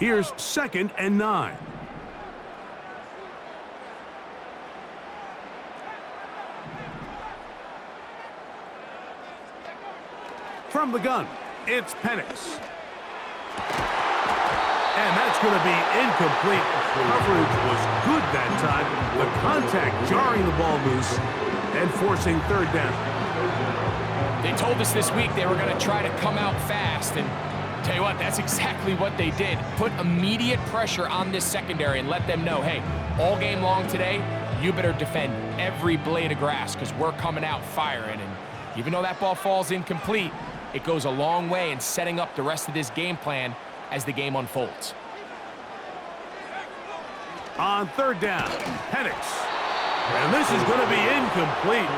Here's 2nd and 9. From the gun, it's Penix. And that's going to be incomplete. Coverage was good that time. The contact jarring the ball loose and forcing 3rd down. They told us this week they were going to try to come out fast, and tell you what, that's exactly what they did. Put immediate pressure on this secondary and let them know, hey, all game long today, you better defend every blade of grass because we're coming out firing. And even though that ball falls incomplete, it goes a long way in setting up the rest of this game plan as the game unfolds. On 3rd down, Penix. And this is going to be incomplete.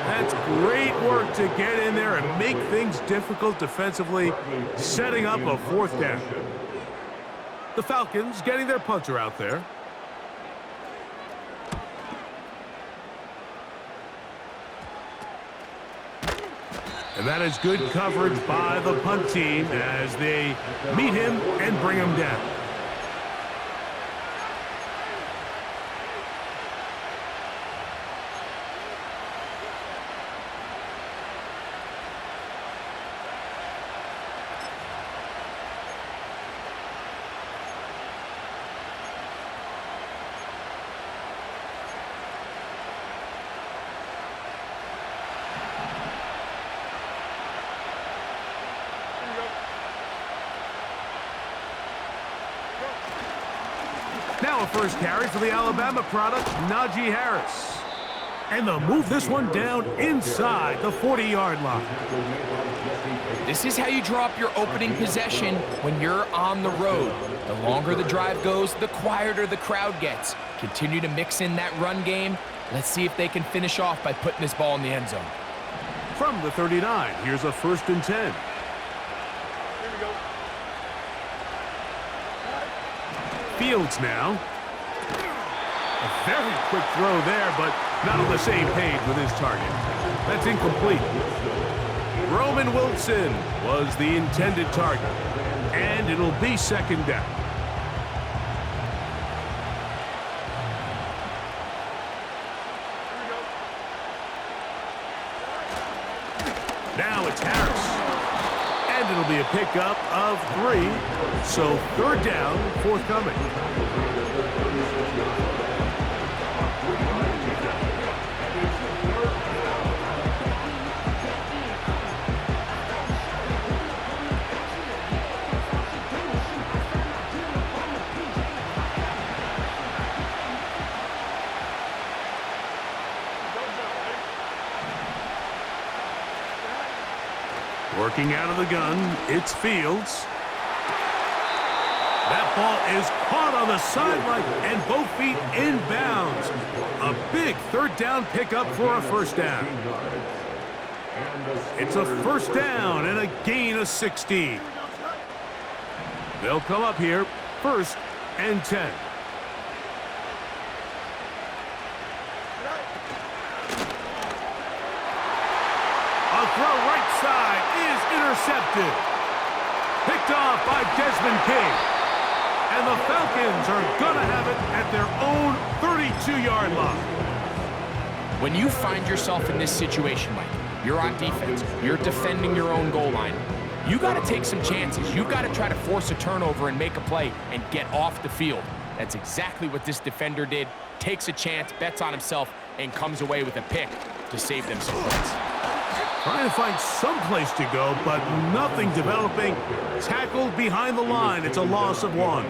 That's great work to get in there and make things difficult defensively, setting up a 4th down. The Falcons getting their punter out there. And that is good coverage by the punt team as they meet him and bring him down. Now a first carry for the Alabama product, Najee Harris. And they'll move this one down inside the 40-yard line. This is how you draw up your opening possession when you're on the road. The longer the drive goes, the quieter the crowd gets. Continue to mix in that run game. Let's see if they can finish off by putting this ball in the end zone. From the 39, here's a 1st and 10. Fields now. A very quick throw there, but not on the same page with his target. That's incomplete. Roman Wilson was the intended target, and it'll be 2nd down. Now it's Harris. And it'll be a pickup of 3. So 3rd down, forthcoming. Working out of the gun, it's Fields. That ball is caught on the sideline and both feet inbounds. A big 3rd down pickup for a 1st down. It's a 1st down and a gain of 16. They'll come up here, 1st and 10. A throw right side is intercepted. Picked off by Desmond King. And the Falcons are going to have it at their own 32-yard line. When you find yourself in this situation, Mike, you're on defense, you're defending your own goal line, you got to take some chances. You got to try to force a turnover and make a play and get off the field. That's exactly what this defender did. Takes a chance, bets on himself, and comes away with a pick to save them some points. Trying to find some place to go, but nothing developing. Tackled behind the line. It's a loss of 1.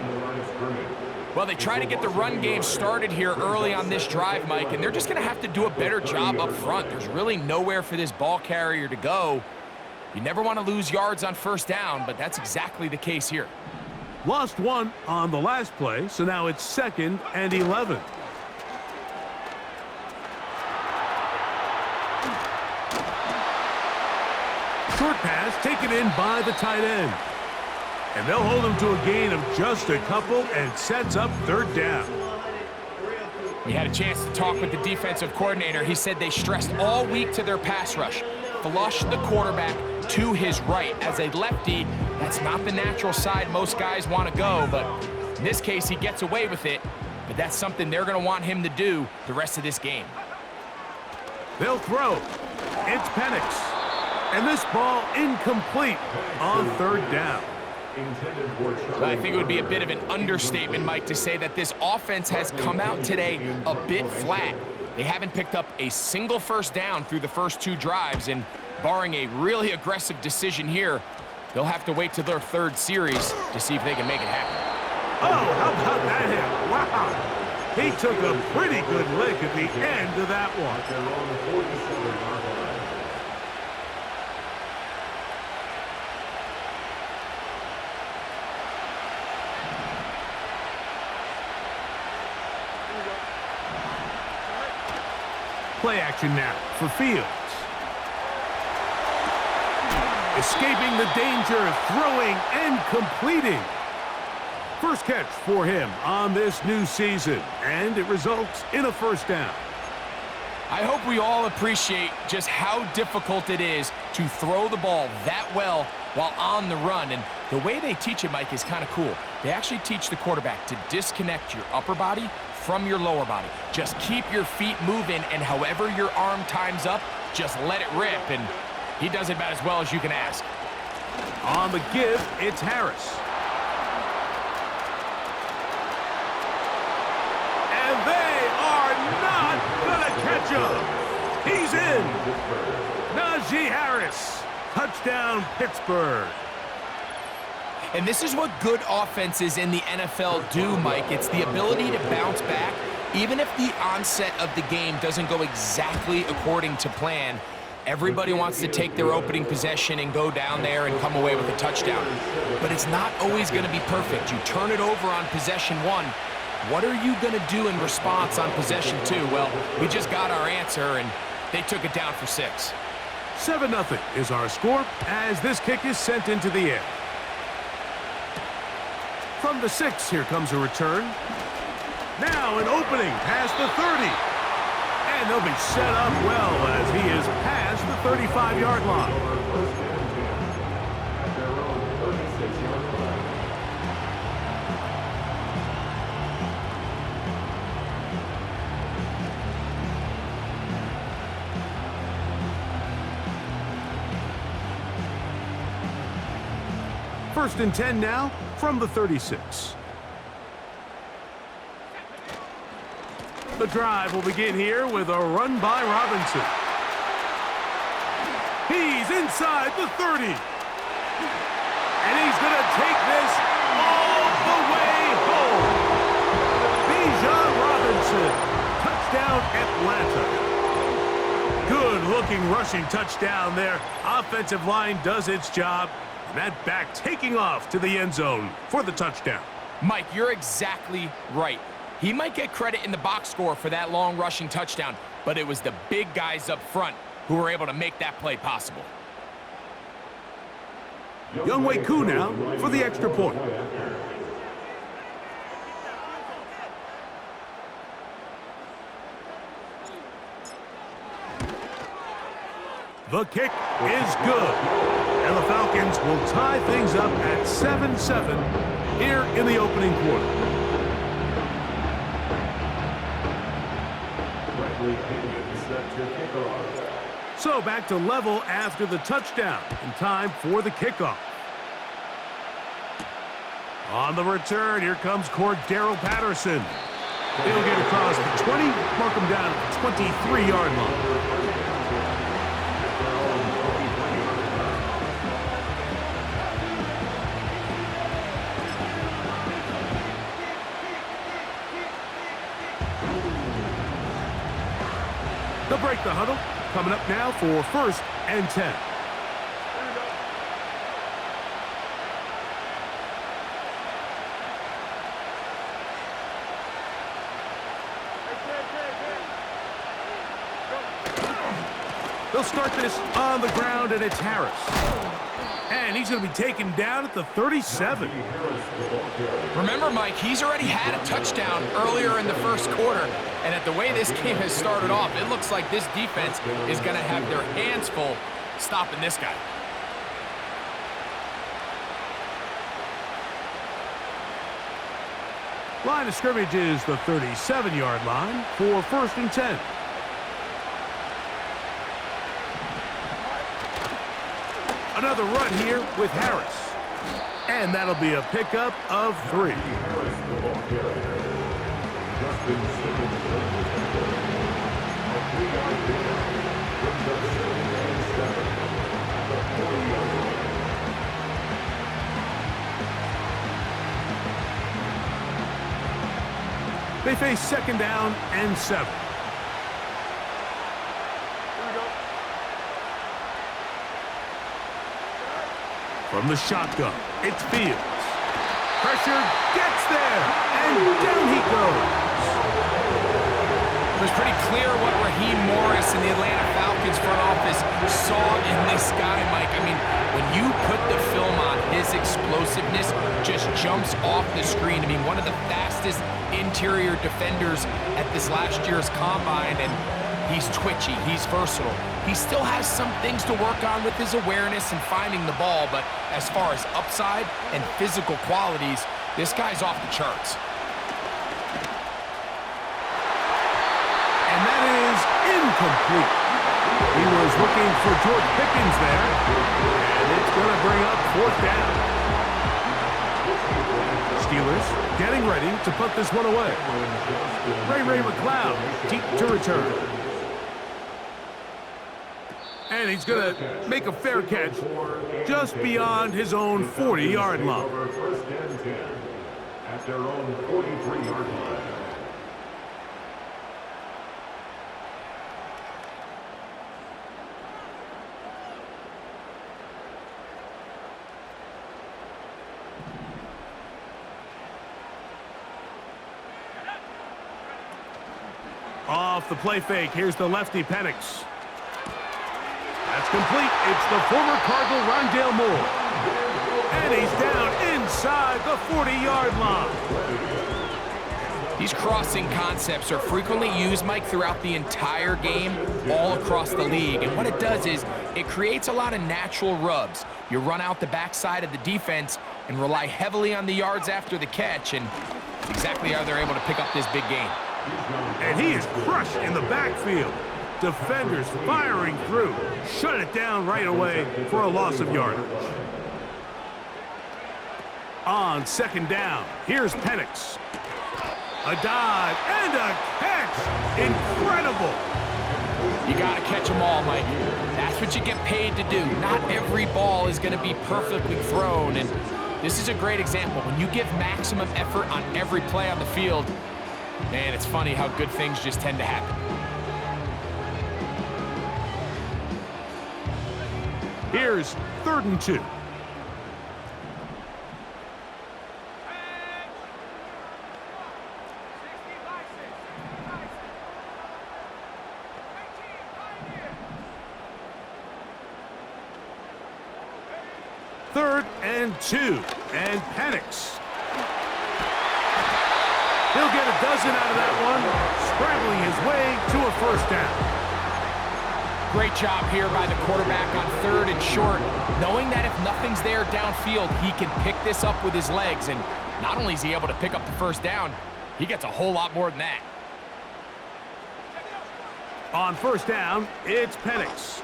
Well, they try to get the run game started here early on this drive, Mike, and they're just going to have to do a better job up front. There's really nowhere for this ball carrier to go. You never want to lose yards on 1st down, but that's exactly the case here. Lost 1 on the last play, so now it's 2nd and 11. Short pass taken in by the tight end. And they'll hold him to a gain of just a couple and sets up 3rd down. We had a chance to talk with the defensive coordinator. He said they stressed all week to their pass rush. Flush the quarterback, to his right. As a lefty, that's not the natural side most guys want to go, but in this case, he gets away with it. But that's something they're going to want him to do the rest of this game. They'll throw. It's Penix. And this ball incomplete on third down. I think it would be a bit of an understatement, Mike, to say that this offense has come out today a bit flat. They haven't picked up a single first down through the first 2 drives, and barring a really aggressive decision here, they'll have to wait to their 3rd series to see if they can make it happen. Oh, how about that hit? Wow. He took a pretty good lick at the end of that one. Play action now for Fields. Escaping the danger of throwing and completing. First catch for him on this new season, and it results in a first down. I hope we all appreciate just how difficult it is to throw the ball that well while on the run. And the way they teach it, Mike, is kind of cool. They actually teach the quarterback to disconnect your upper body from your lower body. Just keep your feet moving, and however your arm times up, just let it rip. And he does it about as well as you can ask. On the give, it's Harris. And they are not gonna catch him. He's in. Najee Harris. Touchdown, Pittsburgh. And this is what good offenses in the NFL do, Mike. It's the ability to bounce back, even if the onset of the game doesn't go exactly according to plan. Everybody wants to take their opening possession and go down there and come away with a touchdown. But it's not always going to be perfect. You turn it over on possession 1. What are you going to do in response on possession 2? Well, we just got our answer, and they took it down for 6. 7-0 is our score as this kick is sent into the air. From the 6, here comes a return. Now an opening past the 30. And they'll be set up well as he is past the 35-yard line. First and 10 now from the 36. The drive will begin here with a run by Robinson. He's inside the 30. And he's going to take this all the way home. Bijan Robinson, touchdown Atlanta. Good-looking rushing touchdown there. Offensive line does its job. And that back taking off to the end zone for the touchdown. Mike, you're exactly right. He might get credit in the box score for that long rushing touchdown, but it was the big guys up front who were able to make that play possible. Younghoe Koo now for the extra point. The kick is good. And the Falcons will tie things up at 7-7 here in the opening quarter. So back to level after the touchdown, and time for the kickoff. On the return, here comes Cordero Patterson. He'll get across the 20, mark him down at the 23-yard line. They'll break the huddle. Coming up now for first and 10. They'll start this on the ground, and it's Harris. And he's going to be taken down at the 37. Remember, Mike, he's already had a touchdown earlier in the first quarter. And at the way this game has started off, it looks like this defense is going to have their hands full stopping this guy. Line of scrimmage is the 37-yard line for 1st and 10. Another run here with Harris. And that'll be a pickup of 3. They face 2nd down and 7. From the shotgun, it's Fields. Pressure gets there, and down he goes. It was pretty clear what Raheem Morris and the Atlanta Falcons front office saw in this guy, Mike. I mean, when you put the film on, his explosiveness just jumps off the screen. I mean, one of the fastest interior defenders at this last year's combine, and he's twitchy, he's versatile. He still has some things to work on with his awareness and finding the ball, but as far as upside and physical qualities, this guy's off the charts. And that is incomplete. He was looking for George Pickens there, and it's going to bring up 4th down. Steelers getting ready to put this one away. Ray McLeod deep to return. And he's going to make a fair catch just beyond his own 40-yard line. At their own 43-yard line. Off the play fake, here's the lefty Penix. That's complete. It's the former Cardinal Rondale Moore. And he's down inside the 40-yard line. These crossing concepts are frequently used, Mike, throughout the entire game, all across the league. And what it does is it creates a lot of natural rubs. You run out the backside of the defense and rely heavily on the yards after the catch, and it's exactly how they're able to pick up this big gain. And he is crushed in the backfield. Defenders firing through. Shut it down right away for a loss of yardage. On 2nd down, here's Penix. A dive and a catch. Incredible. You got to catch them all, Mike. That's what you get paid to do. Not every ball is going to be perfectly thrown, and this is a great example. When you give maximum effort on every play on the field, man, it's funny how good things just tend to happen. Here's 3rd and 2. Third and 2, and Penix. He'll get a dozen out of that one, scrambling his way to a 1st down. Great job here by the quarterback on 3rd and short, knowing that if nothing's there downfield, he can pick this up with his legs. And not only is he able to pick up the 1st down, he gets a whole lot more than that. On 1st down, it's Penix.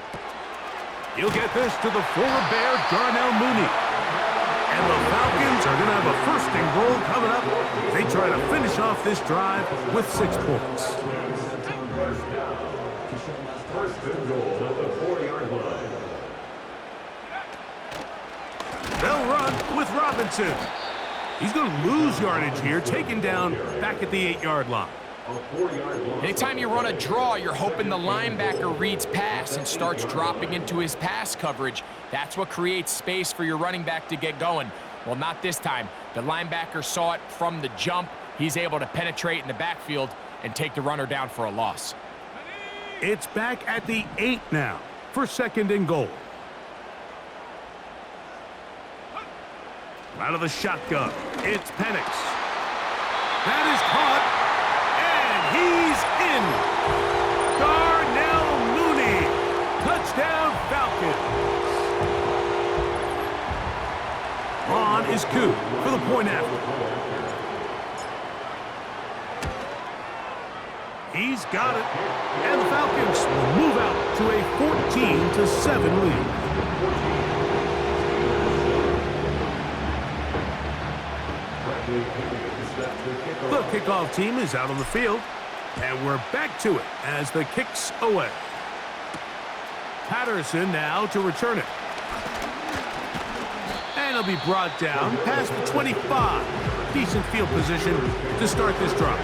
He'll get this to the former Bear, Darnell Mooney. And the Falcons are going to have a 1st and goal coming up. They try to finish off this drive with 6 points. 1st and goal at the 40-yard line. They'll run with Robinson. He's going to lose yardage here, taken down back at the 8-yard line. Anytime you run a draw, you're hoping the linebacker reads pass and starts dropping into his pass coverage. That's what creates space for your running back to get going. Well, not this time. The linebacker saw it from the jump. He's able to penetrate in the backfield and take the runner down for a loss. It's back at the 8 now for 2nd and goal. Out of the shotgun, it's Penix. That is caught, and he's in. Darnell Mooney, touchdown Falcons. On is Coop for the point after. He's got it. And the Falcons will move out to a 14-7 lead. The kickoff team is out on the field, and we're back to it as the kick's away. Patterson now to return it. And it'll be brought down past the 25. Decent field position to start this drive.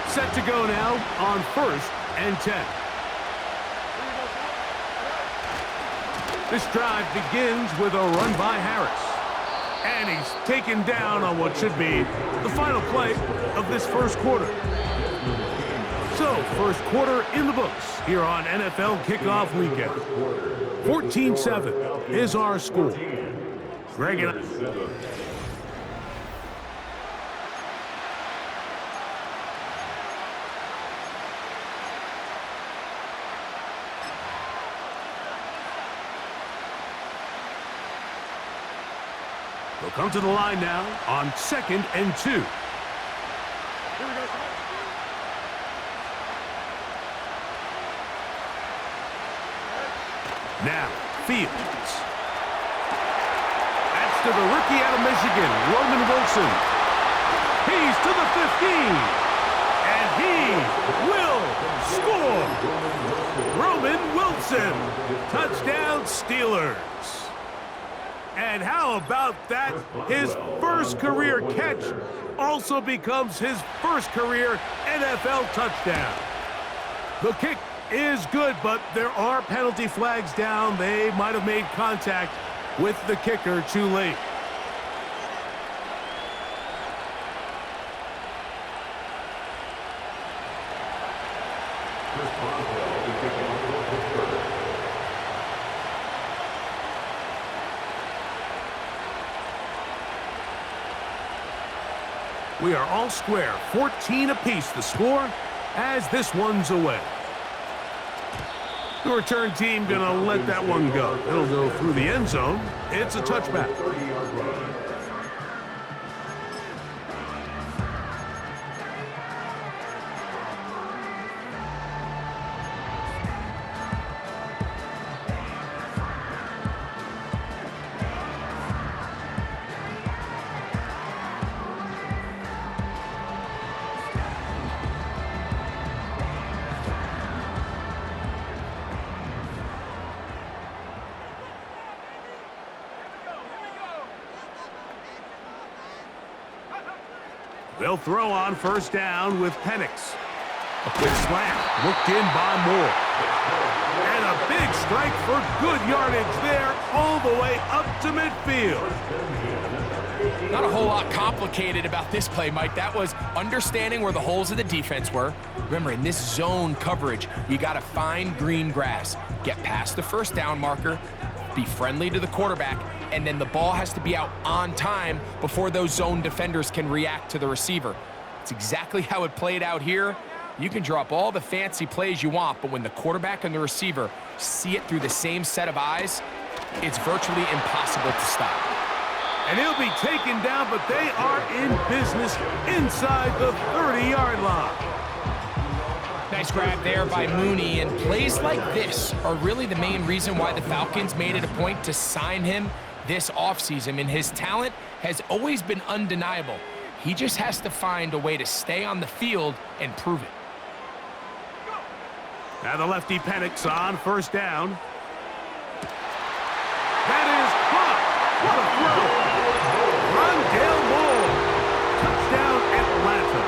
Set to go now on 1st and 10. This drive begins with a run by Harris. And he's taken down on what should be the final play of this first quarter. So, first quarter in the books here on NFL Kickoff Weekend. 14-7 is our score. Greg and I... They'll come to the line now on 2nd and 2. Now, Fields. That's to the rookie out of Michigan, Roman Wilson. He's to the 15. And he will score. Roman Wilson. Touchdown, Steelers. And how about that? His first career catch also becomes his first career NFL touchdown. The kick is good, but there are penalty flags down. They might have made contact with the kicker too late. We are all square, 14 apiece the score as this one's away. The return team gonna let that one go. It'll go through the end zone. It's a touchback. They'll throw on 1st down with Penix. A quick slam, looked in by Moore. And a big strike for good yardage there all the way up to midfield. Not a whole lot complicated about this play, Mike. That was understanding where the holes of the defense were. Remember, in this zone coverage, you got to find green grass. Get past the 1st down marker, be friendly to the quarterback, and then the ball has to be out on time before those zone defenders can react to the receiver. It's exactly how it played out here. You can draw up all the fancy plays you want, but when the quarterback and the receiver see it through the same set of eyes, it's virtually impossible to stop. And he'll be taken down, but they are in business inside the 30-yard line. Nice grab there by Mooney, and plays like this are really the main reason why the Falcons made it a point to sign him this offseason. And his talent has always been undeniable. He just has to find a way to stay on the field and prove it. Now the lefty Penix on 1st down. That is caught. What a throw. Rondale Moore. Touchdown, Atlanta.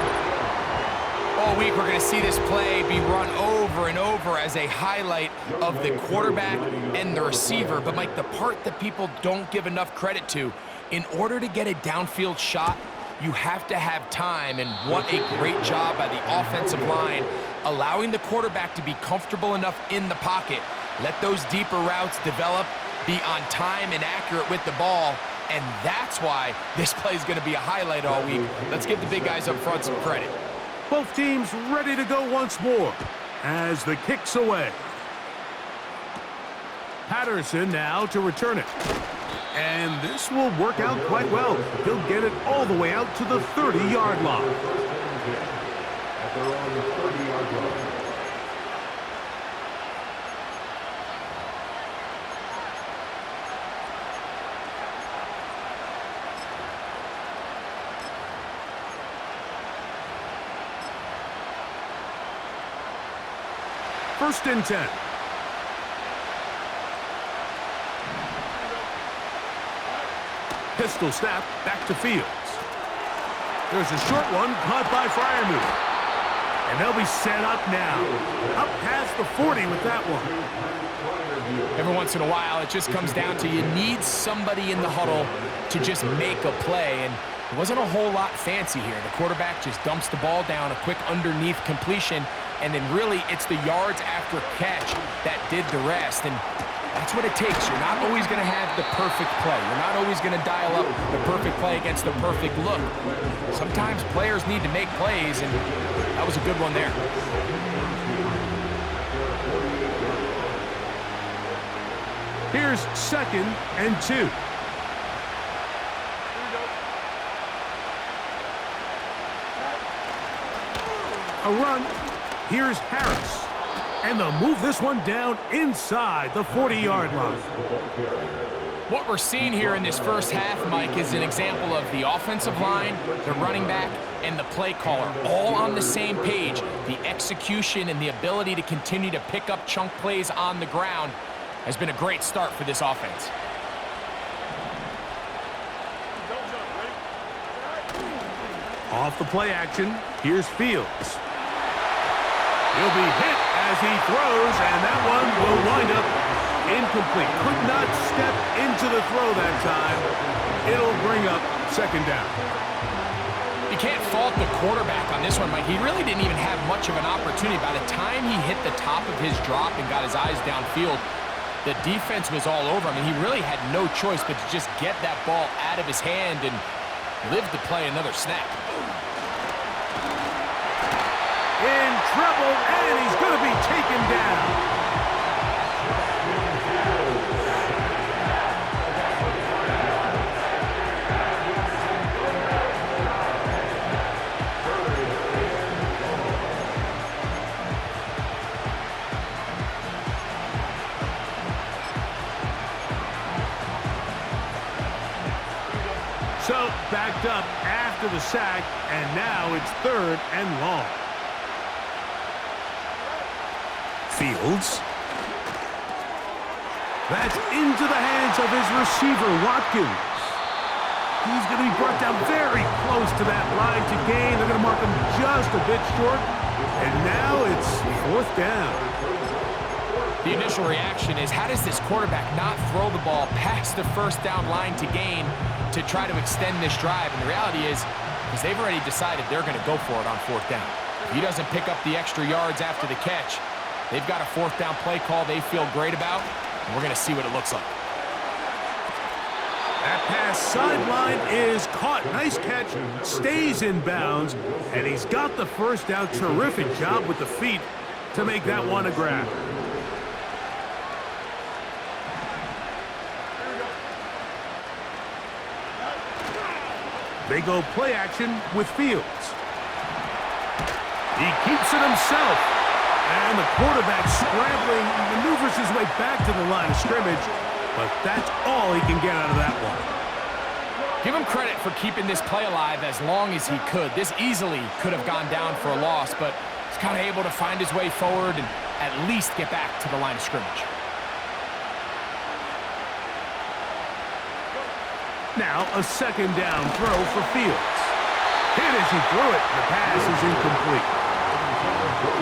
All week, we're going to see this play be run over and over as a highlight of the quarterback and the receiver. But, Mike, the part that people don't give enough credit to, in order to get a downfield shot, you have to have time. And what a great job by the offensive line, allowing the quarterback to be comfortable enough in the pocket. Let those deeper routes develop, be on time and accurate with the ball. And that's why this play is going to be a highlight all week. Let's give the big guys up front some credit. Both teams ready to go once more. as the kick's away. Patterson now to return it. And this will work out quite well. He'll get it all the way out to the 30-yard line. First and 10. Pistol snap, back to Fields. There's a short one caught by Freiermuth. And they'll be set up now. Up past the 40 with that one. Every once in a while, it just comes down to you need somebody in the huddle to just make a play. And it wasn't a whole lot fancy here. The quarterback just dumps the ball down, a quick underneath completion, and then really it's the yards after catch that did the rest. And that's what it takes. You're not always going to have the perfect play. You're not always going to dial up the perfect play against the perfect look. Sometimes players need to make plays, and that was a good one there. Here's 2nd and 2. A run. Here's Harris. And they'll move this one down inside the 40-yard line. What we're seeing here in this first half, Mike, is an example of the offensive line, the running back, and the play caller all on the same page. The execution and the ability to continue to pick up chunk plays on the ground has been a great start for this offense. Off the play action, here's Fields. He'll be hit as he throws, and that one will wind up incomplete. Could not step into the throw that time. It'll bring up 2nd down. You can't fault the quarterback on this one, Mike. He really didn't even have much of an opportunity. By the time he hit the top of his drop and got his eyes downfield, the defense was all over him, and he really had no choice but to just get that ball out of his hand and live to play another snap. In trouble, and he's going to be taken down. So, backed up after the sack, and now it's 3rd and long. Fields. That's into the hands of his receiver, Watkins. He's going to be brought down very close to that line to gain. They're going to mark him just a bit short. And now it's 4th down. The initial reaction is, how does this quarterback not throw the ball past the 1st down line to gain to try to extend this drive? And the reality is, because they've already decided they're going to go for it on 4th down. If he doesn't pick up the extra yards after the catch, they've got a 4th down play call they feel great about, and we're going to see what it looks like. That pass sideline is caught. Nice catch, stays in bounds, and he's got the 1st down. Terrific job with the feet to make that one a grab. They go play action with Fields. He keeps it himself. And the quarterback scrambling, maneuvers his way back to the line of scrimmage, but that's all he can get out of that one. Give him credit for keeping this play alive as long as he could. This easily could have gone down for a loss, but he's kind of able to find his way forward and at least get back to the line of scrimmage. Now a 2nd down throw for Fields. Hit as he threw it. The pass is incomplete.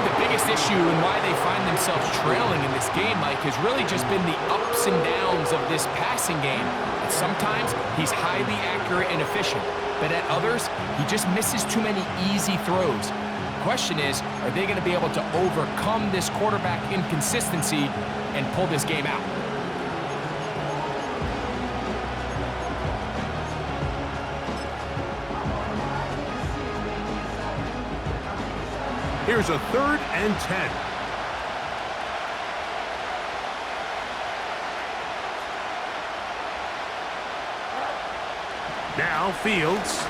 The biggest issue and why they find themselves trailing in this game, Mike, has really just been the ups and downs of this passing game. And sometimes he's highly accurate and efficient, but at others, he just misses too many easy throws. The question is, are they going to be able to overcome this quarterback inconsistency and pull this game out? Here's a 3rd and 10. Now Fields.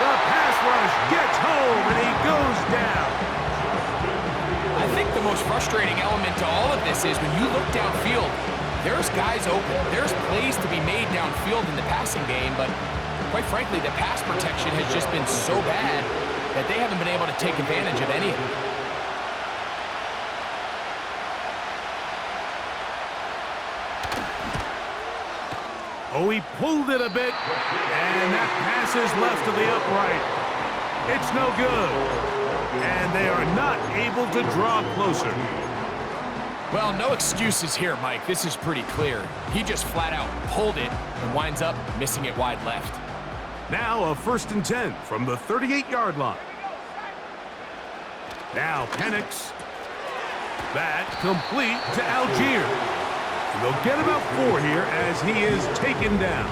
The pass rush gets home, and he goes down. I think the most frustrating element to all of this is when you look downfield, there's guys open. There's plays to be made downfield in the passing game, but quite frankly, the pass protection has just been so bad that they haven't been able to take advantage of any of it. Oh, he pulled it a bit, and that pass is left to the upright. It's no good, and they are not able to draw closer. Well, no excuses here, Mike. This is pretty clear. He just flat out pulled it and winds up missing it wide left. Now a 1st and 10 from the 38-yard line. Now Penix. That complete to Algier. And they'll get about 4 here as he is taken down.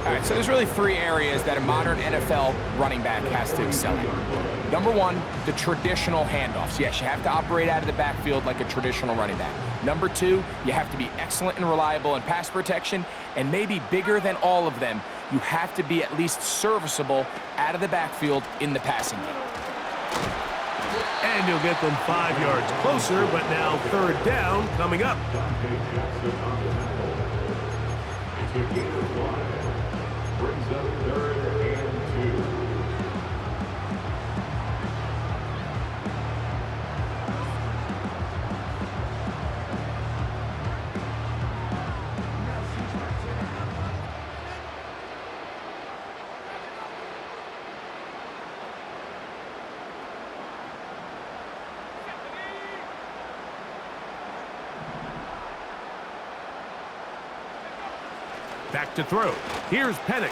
All right, so there's really 3 areas that a modern NFL running back has to excel in. Number 1, the traditional handoffs. Yes, you have to operate out of the backfield like a traditional running back. Number 2, you have to be excellent and reliable in pass protection, and maybe bigger than all of them, you have to be at least serviceable out of the backfield in the passing game. And you'll get them 5 yards closer, but now 3rd down coming up. Brings up 3rd and 2. Back to throw. Here's Penix.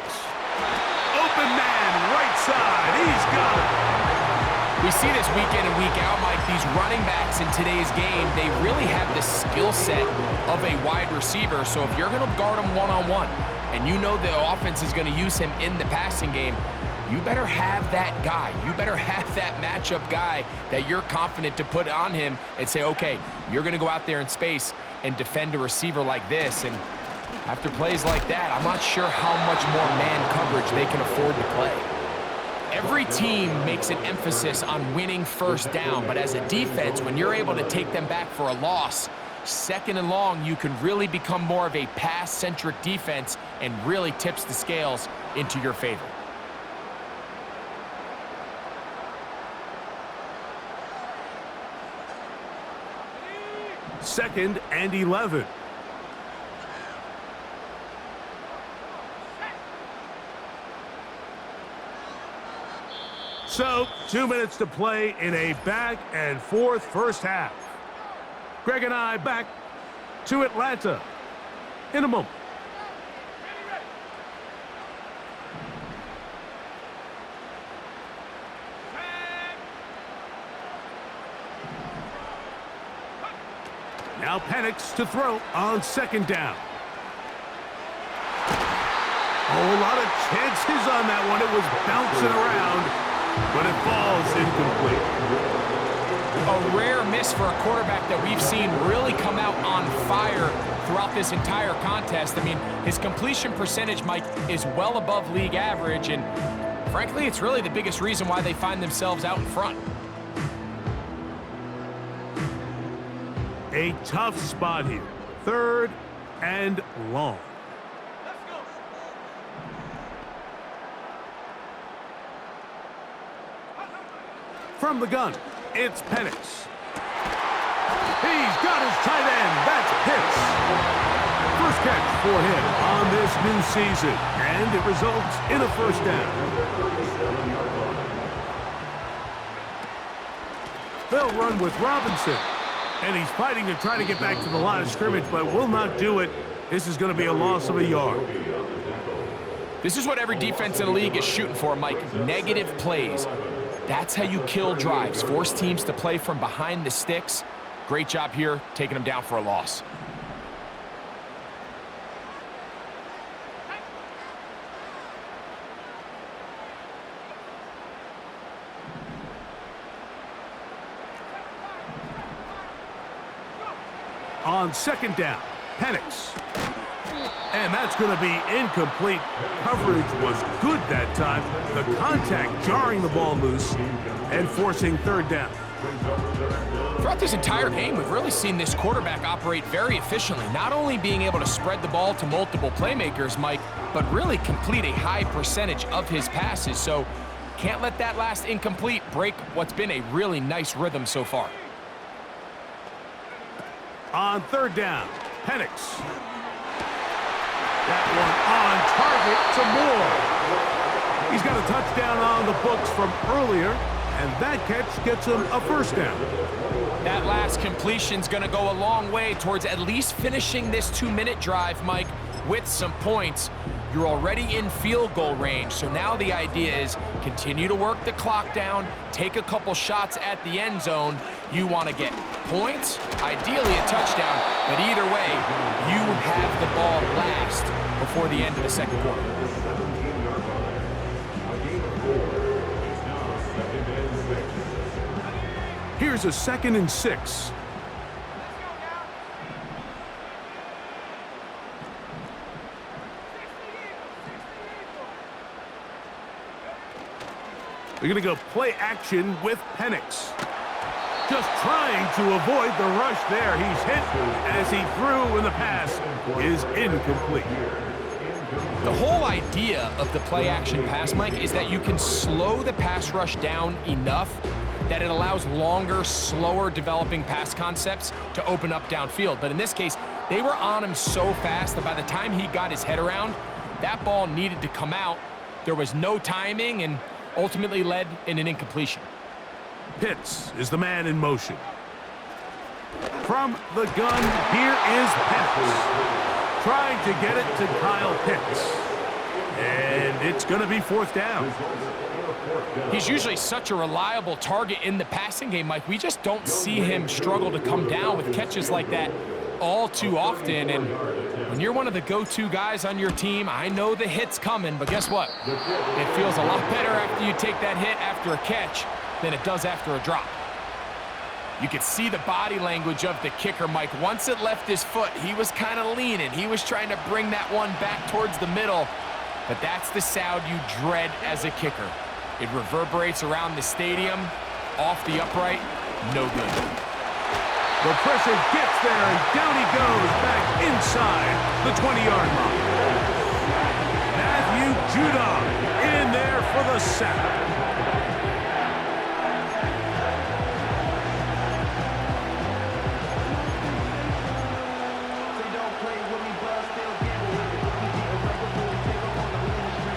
Open man, right side. He's got it. We see this week in and week out, Mike. These running backs in today's game, they really have the skill set of a wide receiver. So if you're going to guard him one-on-one and you know the offense is going to use him in the passing game, you better have that guy. You better have that matchup guy that you're confident to put on him and say, okay, you're going to go out there in space and defend a receiver like this. And after plays like that, I'm not sure how much more man coverage they can afford to play. Every team makes an emphasis on winning 1st down, but as a defense, when you're able to take them back for a loss, 2nd and long, you can really become more of a pass-centric defense and really tips the scales into your favor. Second and 11. So, 2 minutes to play in a back-and-forth first half. Greg and I back to Atlanta in a moment. Now Penix to throw on 2nd down. Oh, a lot of chances on that one. It was bouncing around, but it falls incomplete. A rare miss for a quarterback that we've seen really come out on fire throughout this entire contest. I mean, his completion percentage, Mike, is well above league average, and frankly, it's really the biggest reason why they find themselves out in front. A tough spot here. 3rd and long. From the gun, it's Penix. He's got his tight end. That's Pitts. First catch for him on this new season, and it results in a 1st down. They'll run with Robinson, and he's fighting to try to get back to the line of scrimmage, but will not do it. This is going to be a loss of a yard. This is what every defense in the league is shooting for, Mike. Negative plays. That's how you kill drives. Force teams to play from behind the sticks. Great job here, taking them down for a loss. On 2nd down, Penix. And that's going to be incomplete. Coverage was good that time. The contact jarring the ball loose and forcing third down. Throughout this entire game, we've really seen this quarterback operate very efficiently, not only being able to spread the ball to multiple playmakers, Mike, but really complete a high percentage of his passes. So can't let that last incomplete break what's been a really nice rhythm so far. On third down, Penix. That one on target to Moore. He's got a touchdown on the books from earlier, and that catch gets him a first down. That last completion's going to go a long way towards at least finishing this 2-minute drive, Mike, with some points. You're already in field goal range, so now the idea is continue to work the clock down, take a couple shots at the end zone. You want to get points, ideally a touchdown, but either way, you have the ball last before the end of the second quarter. Here's a 2nd and 6. They're going to go play action with Penix. Just trying to avoid the rush there. He's hit as he threw, and the pass is incomplete. The whole idea of the play action pass, Mike, is that you can slow the pass rush down enough that it allows longer, slower developing pass concepts to open up downfield. But in this case, they were on him so fast that by the time he got his head around, that ball needed to come out. There was no timing and ultimately led in an incompletion. Pitts is the man in motion. From the gun, here is Pitts. Trying to get it to Kyle Pitts. And it's going to be fourth down. He's usually such a reliable target in the passing game, Mike. We just don't see him struggle to come down with catches like that all too often. And when you're one of the go-to guys on your team, I know the hit's coming, but guess what? It feels a lot better after you take that hit after a catch than it does after a drop. You could see the body language of the kicker, Mike. Once it left his foot, he was kind of leaning. He was trying to bring that one back towards the middle, but that's the sound you dread as a kicker. It reverberates around the stadium, off the upright, no good. The pressure gets there, and down he goes, back inside the 20-yard line. Matthew Judon in there for the sack.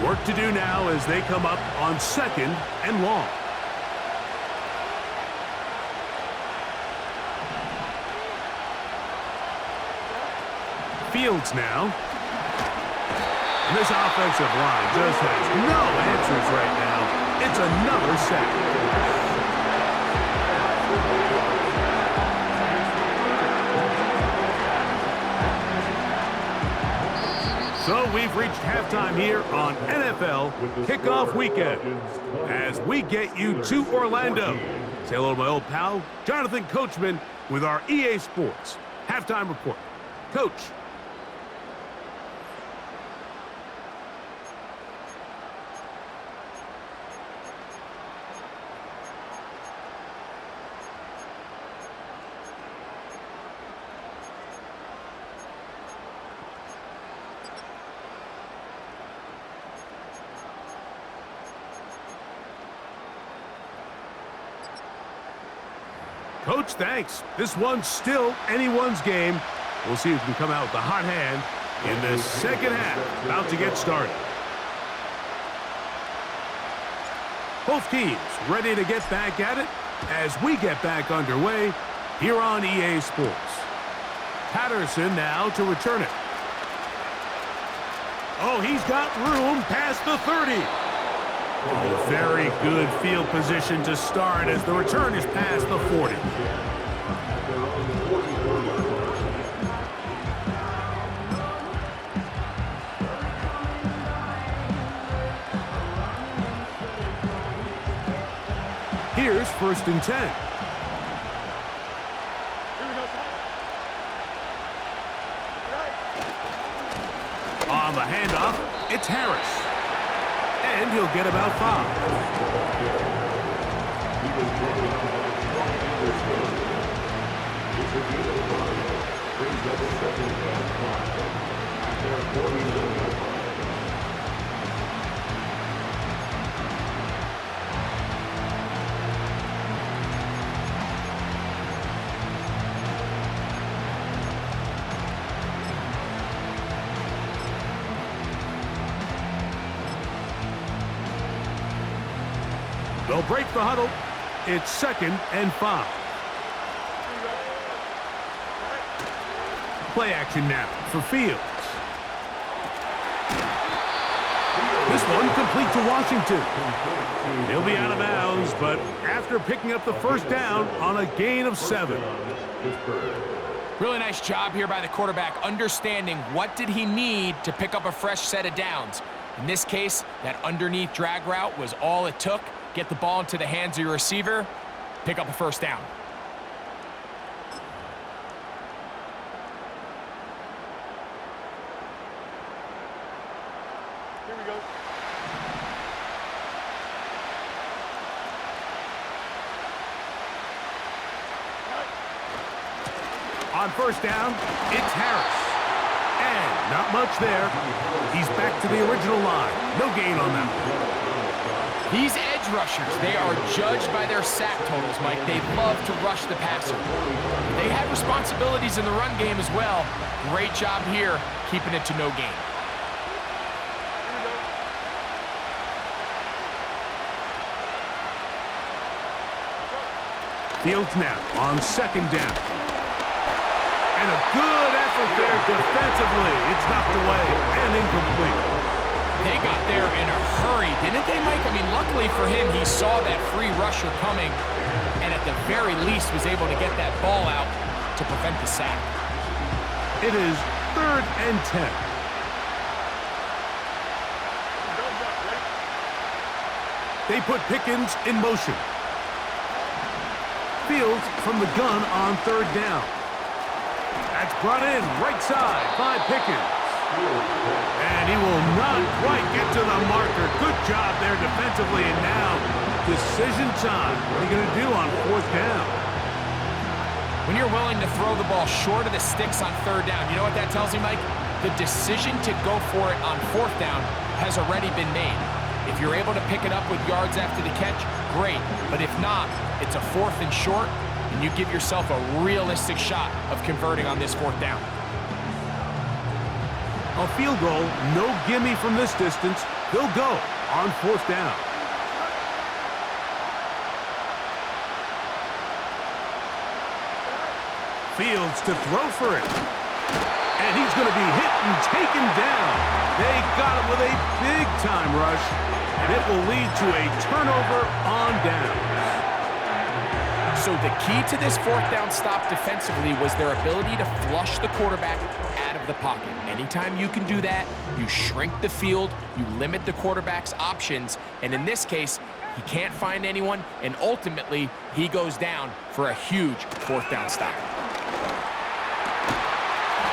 Work to do now as they come up on 2nd and long. Fields now. And this offensive line just has no answers right now. It's another sack. So we've reached halftime here on NFL Kickoff Weekend as we get you to Orlando. Say hello to my old pal, Jonathan Coachman, with our EA Sports Halftime Report. Coach. Coach, thanks. This one's still anyone's game. We'll see who can come out with the hot hand in the second half. About to get started. Both teams ready to get back at it as we get back underway here on EA Sports. Patterson now to return it. Oh, he's got room past the 30. Oh, very good field position to start as the return is past the 40. Here's 1st and 10. It's Harris. And he'll get about 5. They'll break the huddle. It's 2nd and 5. Play action now for Fields. This one complete to Washington. He'll be out of bounds, but after picking up the first down on a gain of 7. Really nice job here by the quarterback, understanding what did he need to pick up a fresh set of downs. In this case, that underneath drag route was all it took. Get the ball into the hands of your receiver, pick up a first down. Here we go. On first down, it's Harris. And not much there. He's back to the original line. No gain on that one. These edge rushers, they are judged by their sack totals, Mike. They love to rush the passer. They have responsibilities in the run game as well. Great job here, keeping it to no gain. Fields now on 2nd down. And a good effort there defensively. It's knocked away and incomplete. They got there in a hurry, didn't they, Mike? I mean, luckily for him, he saw that free rusher coming, and at the very least was able to get that ball out to prevent the sack. It is 3rd and 10. They put Pickens in motion. Fields from the gun on 3rd down. That's brought in right side by Pickens. And he will not quite get to the marker. Good job there defensively, and now decision time. What are you going to do on 4th down? When you're willing to throw the ball short of the sticks on 3rd down, you know what that tells me, Mike? The decision to go for it on 4th down has already been made. If you're able to pick it up with yards after the catch, great. But if not, it's a 4th and short, and you give yourself a realistic shot of converting on this 4th down. A field goal, no gimme from this distance. They'll go on 4th down. Fields to throw for it. And he's going to be hit and taken down. They got it with a big-time rush, and it will lead to a turnover on downs. So the key to this 4th down stop defensively was their ability to flush the quarterback out of the pocket. Anytime you can do that, you shrink the field, you limit the quarterback's options, and in this case, he can't find anyone, and ultimately, he goes down for a huge 4th down stop.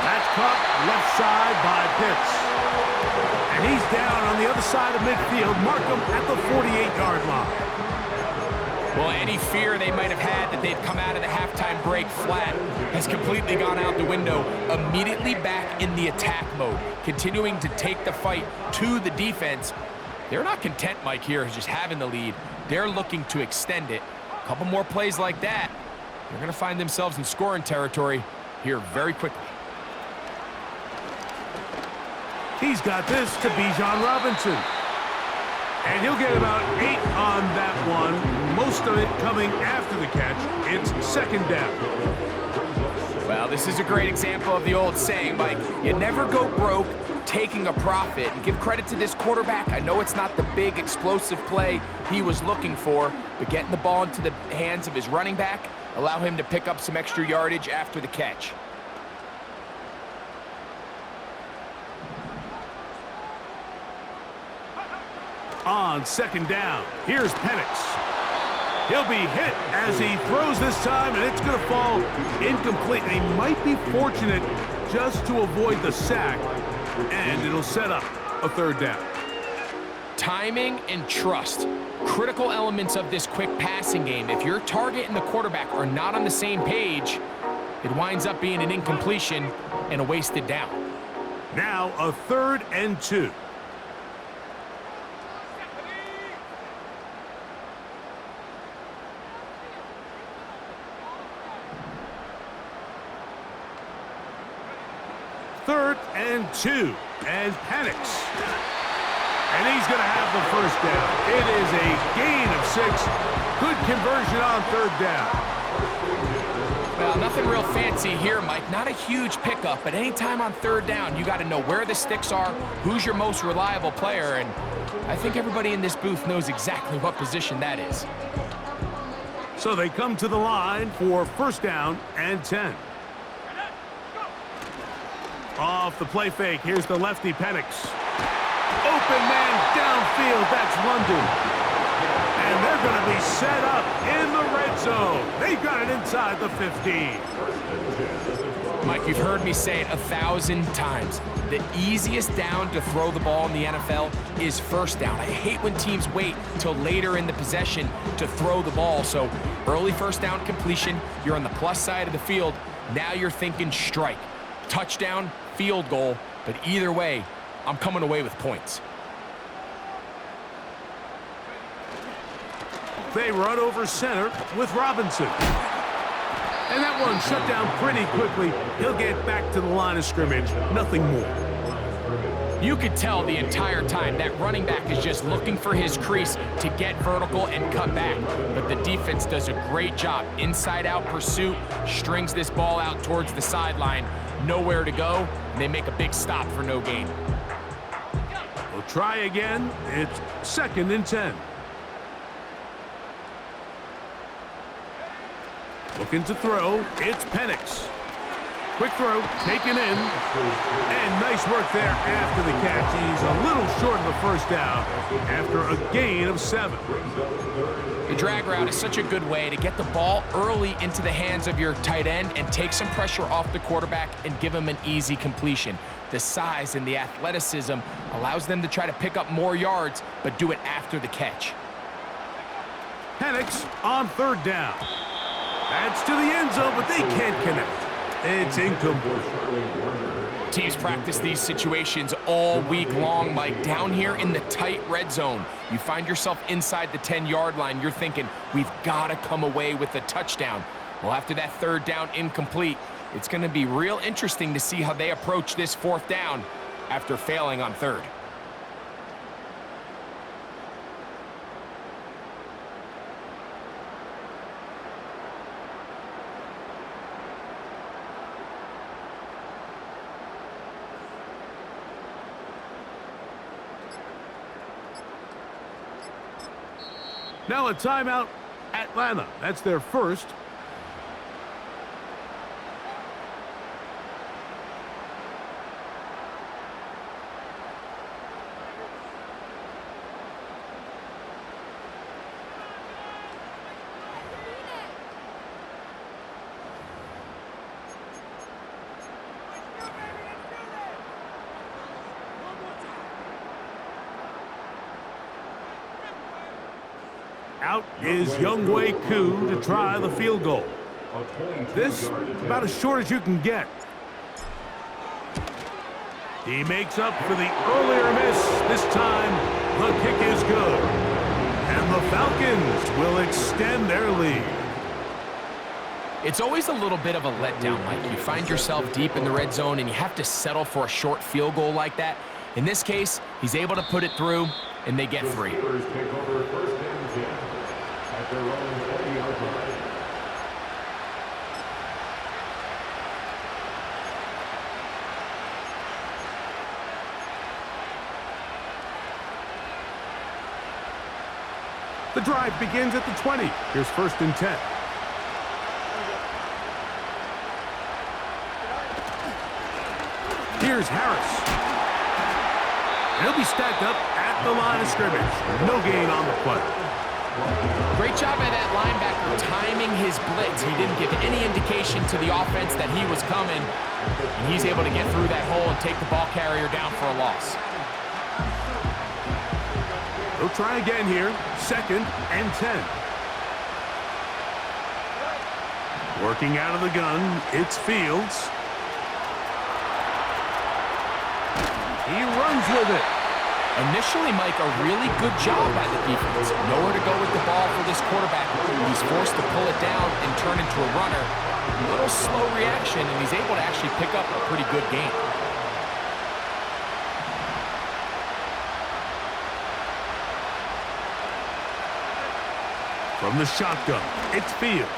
That's caught left side by Pitts. And he's down on the other side of midfield. Mark him at the 48-yard line. Well, any fear they might have had that they'd come out of the halftime break flat has completely gone out the window. Immediately back in the attack mode, continuing to take the fight to the defense. They're not content, Mike, here, just having the lead. They're looking to extend it. A couple more plays like that, they're going to find themselves in scoring territory here very quickly. He's got this to Bijan Robinson. And he'll get about 8 on that one. Most of it coming after the catch. It's 2nd down. Well, this is a great example of the old saying, Mike. You never go broke taking a profit. And give credit to this quarterback. I know it's not the big explosive play he was looking for, but getting the ball into the hands of his running back, allow him to pick up some extra yardage after the catch. On 2nd down, here's Penix. He'll be hit as he throws this time, and it's going to fall incomplete. He might be fortunate just to avoid the sack, and it'll set up a third down. Timing and trust, critical elements of this quick passing game. If your target and the quarterback are not on the same page, it winds up being an incompletion and a wasted down. Now a 3rd and 2. Third and 2 as panics. And he's going to have the first down. It is a gain of 6. Good conversion on 3rd down. Well, nothing real fancy here, Mike. Not a huge pickup, but anytime on 3rd down, you got to know where the sticks are, who's your most reliable player, and I think everybody in this booth knows exactly what position that is. So they come to the line for 1st down and 10. Off the play fake, here's the lefty Penix. Open man downfield, that's London. And they're going to be set up in the red zone. They've got it inside the 15. Mike, you've heard me say it 1,000 times. The easiest down to throw the ball in the NFL is 1st down. I hate when teams wait till later in the possession to throw the ball. So early 1st down completion, you're on the plus side of the field. Now you're thinking strike. Touchdown, field goal, but either way, I'm coming away with points. They run over center with Robinson. And that one shut down pretty quickly. He'll get back to the line of scrimmage. Nothing more. You could tell the entire time that running back is just looking for his crease to get vertical and cut back. But the defense does a great job. Inside-out pursuit, strings this ball out towards the sideline. Nowhere to go, and they make a big stop for no gain. We'll try again. It's 2nd and 10. Looking to throw, it's Penix. Quick throw, taken in, and nice work there after the catch. He's a little short of the 1st down after a gain of 7. The drag route is such a good way to get the ball early into the hands of your tight end and take some pressure off the quarterback and give him an easy completion. The size and the athleticism allows them to try to pick up more yards, but do it after the catch. Penix on 3rd down. That's to the end zone, but they can't connect. It's incomplete. Teams practice these situations all week long, Mike. Down here in the tight red zone, you find yourself inside the 10-yard line. You're thinking, we've got to come away with a touchdown. Well, after that 3rd down incomplete, it's going to be real interesting to see how they approach this 4th down after failing on 3rd. Now a timeout, Atlanta. That's their first. Out is Younghoe Koo to try the field goal. This about as short as you can get. He makes up for the earlier miss. This time, the kick is good. And the Falcons will extend their lead. It's always a little bit of a letdown, Mike. You find yourself deep in the red zone and you have to settle for a short field goal like that. In this case, he's able to put it through, and they get free. The drive begins at the 20. Here's 1st and 10. Here's Harris. He'll be stacked up at the line of scrimmage. No gain on the play. Great job by that linebacker timing his blitz. He didn't give any indication to the offense that he was coming, and he's able to get through that hole and take the ball carrier down for a loss. They'll try again here. 2nd and 10. Working out of the gun, it's Fields. He runs with it. Initially, Mike, a really good job by the defense. Nowhere to go with the ball for this quarterback. He's forced to pull it down and turn into a runner. A little slow reaction, and he's able to actually pick up a pretty good game. From the shotgun, it's Fields.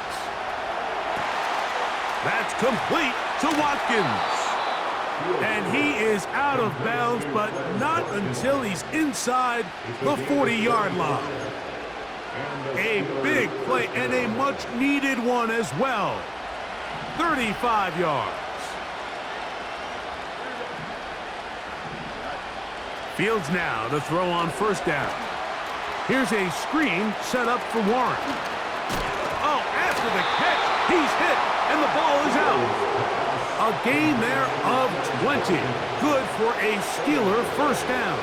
That's complete to Watkins. And he is out of bounds, but not until he's inside the 40-yard line. A big play and a much-needed one as well. 35 yards. Fields now to throw on 1st down. Here's a screen set up for Warren. Oh, after the catch, he's hit, and the ball is out. A gain there of 20. Good for a Steeler 1st down.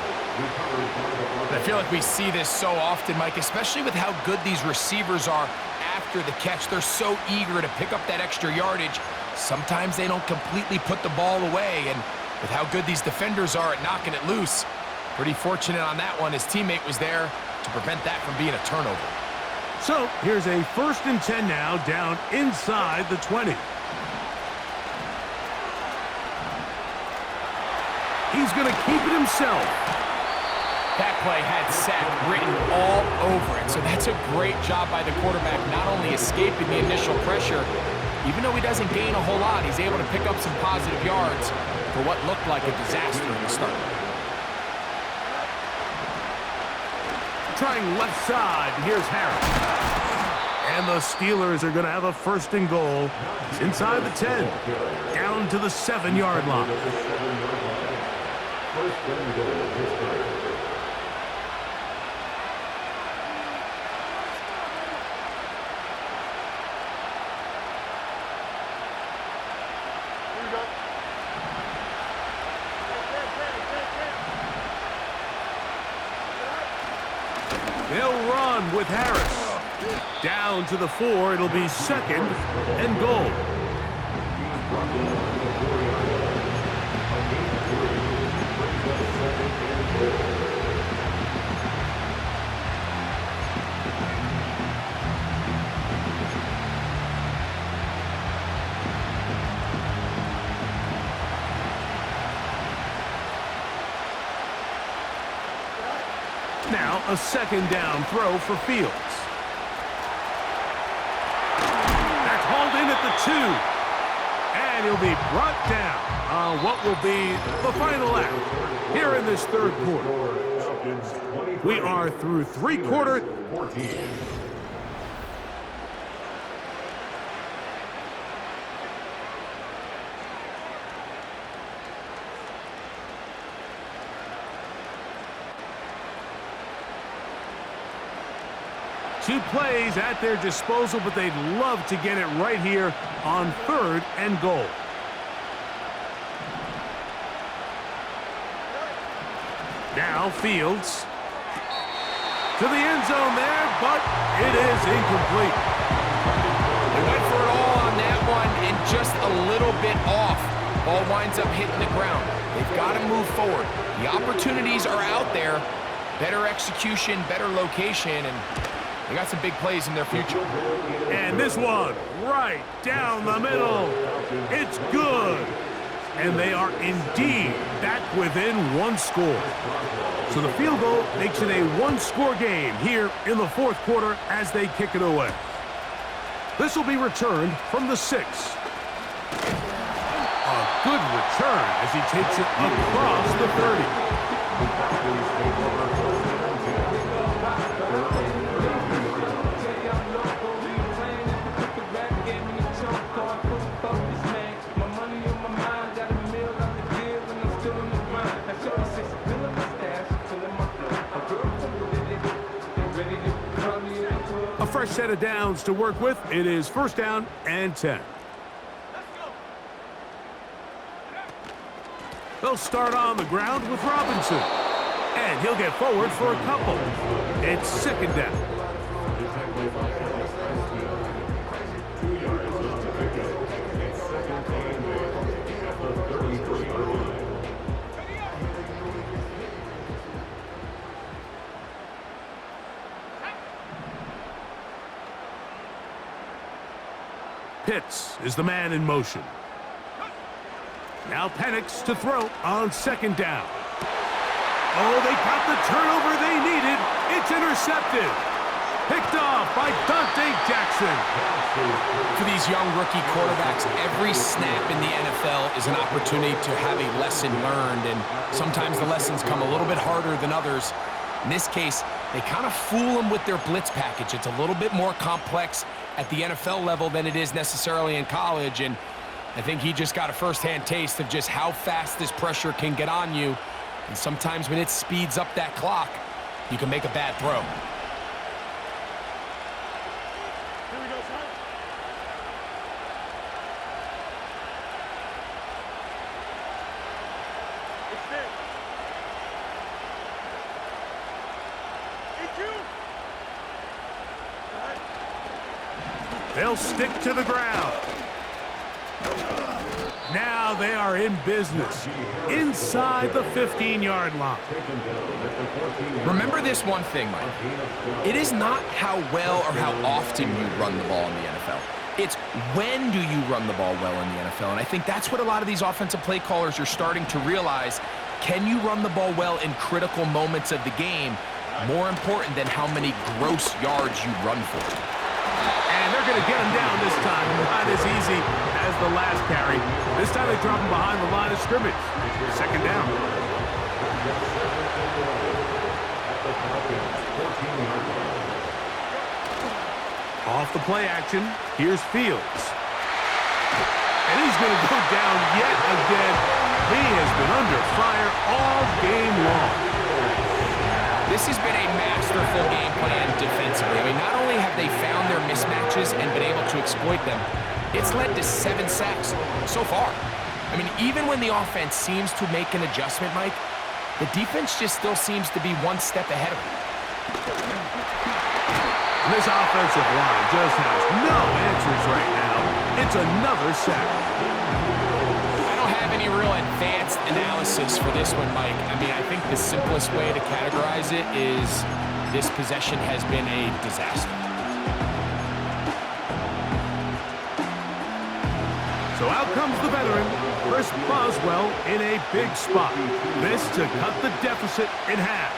I feel like we see this so often, Mike, especially with how good these receivers are after the catch. They're so eager to pick up that extra yardage. Sometimes they don't completely put the ball away, and with how good these defenders are at knocking it loose, pretty fortunate on that one. His teammate was there to prevent that from being a turnover. So here's a 1st and 10 now, down inside the 20. He's going to keep it himself. That play had sack written all over it, so that's a great job by the quarterback, not only escaping the initial pressure, even though he doesn't gain a whole lot, he's able to pick up some positive yards for what looked like a disaster in the start. Trying left side, here's Harris. And the Steelers are going to have a 1st and goal. It's inside the 10, down to the 7-yard line. They'll run with Harris. Down to the 4, it'll be 2nd and goal. Now a 2nd down throw for Fields. That's hauled in at the 2. And he'll be brought down on what will be the final act here in this 3rd quarter. We are through 3 quarters. Two plays at their disposal, but they'd love to get it right here on 3rd and goal. Now Fields to the end zone there, but it is incomplete. They went for it all on that one and just a little bit off. Ball winds up hitting the ground. They've got to move forward. The opportunities are out there. Better execution, better location, and they got some big plays in their future. And this one right down the middle. It's good. And they are indeed back within 1 score. So the field goal makes it a 1-score game here in the 4th quarter as they kick it away. This will be returned from the 6. A good return as he takes it across the 30. A fresh set of downs to work with. It is 1st down and 10. They'll start on the ground with Robinson. And he'll get forward for a couple. It's second down. Exactly 5 yards. 2 yards on the pickup. It's second and 8 at the 33-yard line. Pitts is the man in motion. Now Penix to throw on second down. Oh, they got the turnover they needed. It's intercepted. Picked off by Dante Jackson. For these young rookie quarterbacks, every snap in the NFL is an opportunity to have a lesson learned, and sometimes the lessons come a little bit harder than others. In this case, they kind of fool them with their blitz package. It's a little bit more complex at the NFL level than it is necessarily in college, and I think he just got a first-hand taste of just how fast this pressure can get on you. And sometimes when it speeds up that clock, you can make a bad throw. Here we go, son. It's there. It's you. They'll stick to the ground. Now they are in business inside the 15-yard line. Remember this one thing, Mike. It is not how well or how often you run the ball in the NFL. It's when do you run the ball well in the NFL. And I think that's what a lot of these offensive play callers are starting to realize. Can you run the ball well in critical moments of the game? More important than how many gross yards you run for. And they're going to get him down this time. Not as easy as the last carry. This time they drop him behind the line of scrimmage. Second down. Off the play action, here's Fields. And he's going to go down yet again. He has been under fire all game long. This has been a masterful game plan defensively. I mean, not only have they found their mismatches and been able to exploit them, it's led to 7 sacks so far. I mean, even when the offense seems to make an adjustment, Mike, the defense just still seems to be one step ahead of them. This offensive line just has no answers right now. It's another sack. I don't have any real advanced analysis for this one, Mike. I mean, I think the simplest way to categorize it is this possession has been a disaster. So out comes the veteran, Chris Boswell, in a big spot. This to cut the deficit in half.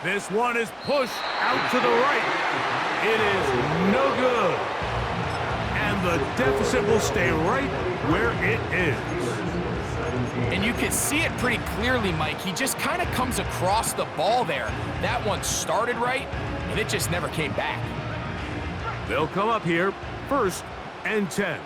This one is pushed out to the right. It is no good. And the deficit will stay right where it is. And you can see it pretty clearly, Mike. He just kind of comes across the ball there. That one started right, and it just never came back. They'll come up here, 1st and 10.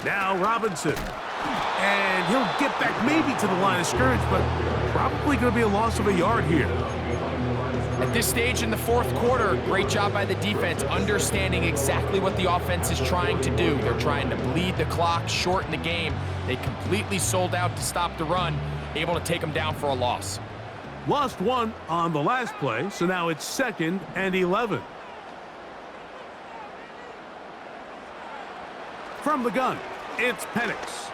Now Robinson. And he'll get back maybe to the line of scrimmage, but probably going to be a loss of a yard here. At this stage in the 4th quarter, great job by the defense, understanding exactly what the offense is trying to do. They're trying to bleed the clock, shorten the game. They completely sold out to stop the run, able to take them down for a loss. Lost one on the last play, so now it's 2nd and 11. From the gun, it's Penix.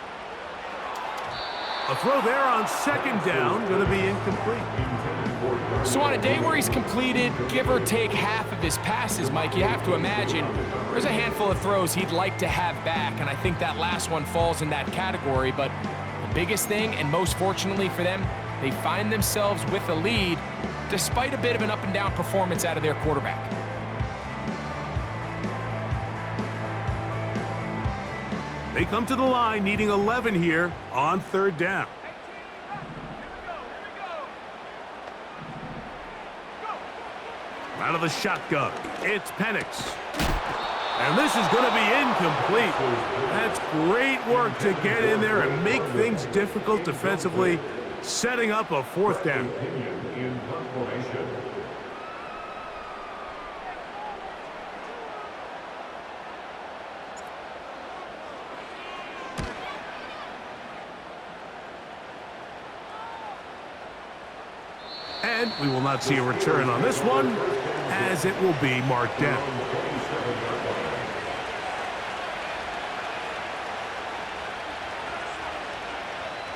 A throw there on 2nd down, going to be incomplete. So on a day where he's completed, give or take half of his passes, Mike, you have to imagine there's a handful of throws he'd like to have back, and I think that last one falls in that category. But the biggest thing, and most fortunately for them, they find themselves with a lead despite a bit of an up-and-down performance out of their quarterback. They come to the line needing 11 here on 3rd down. Out of the shotgun, it's Penix. And this is going to be incomplete. That's great work to get in there and make things difficult defensively, setting up a fourth down. In punt formation. And we will not see a return on this one, as it will be marked down. 27-yard line.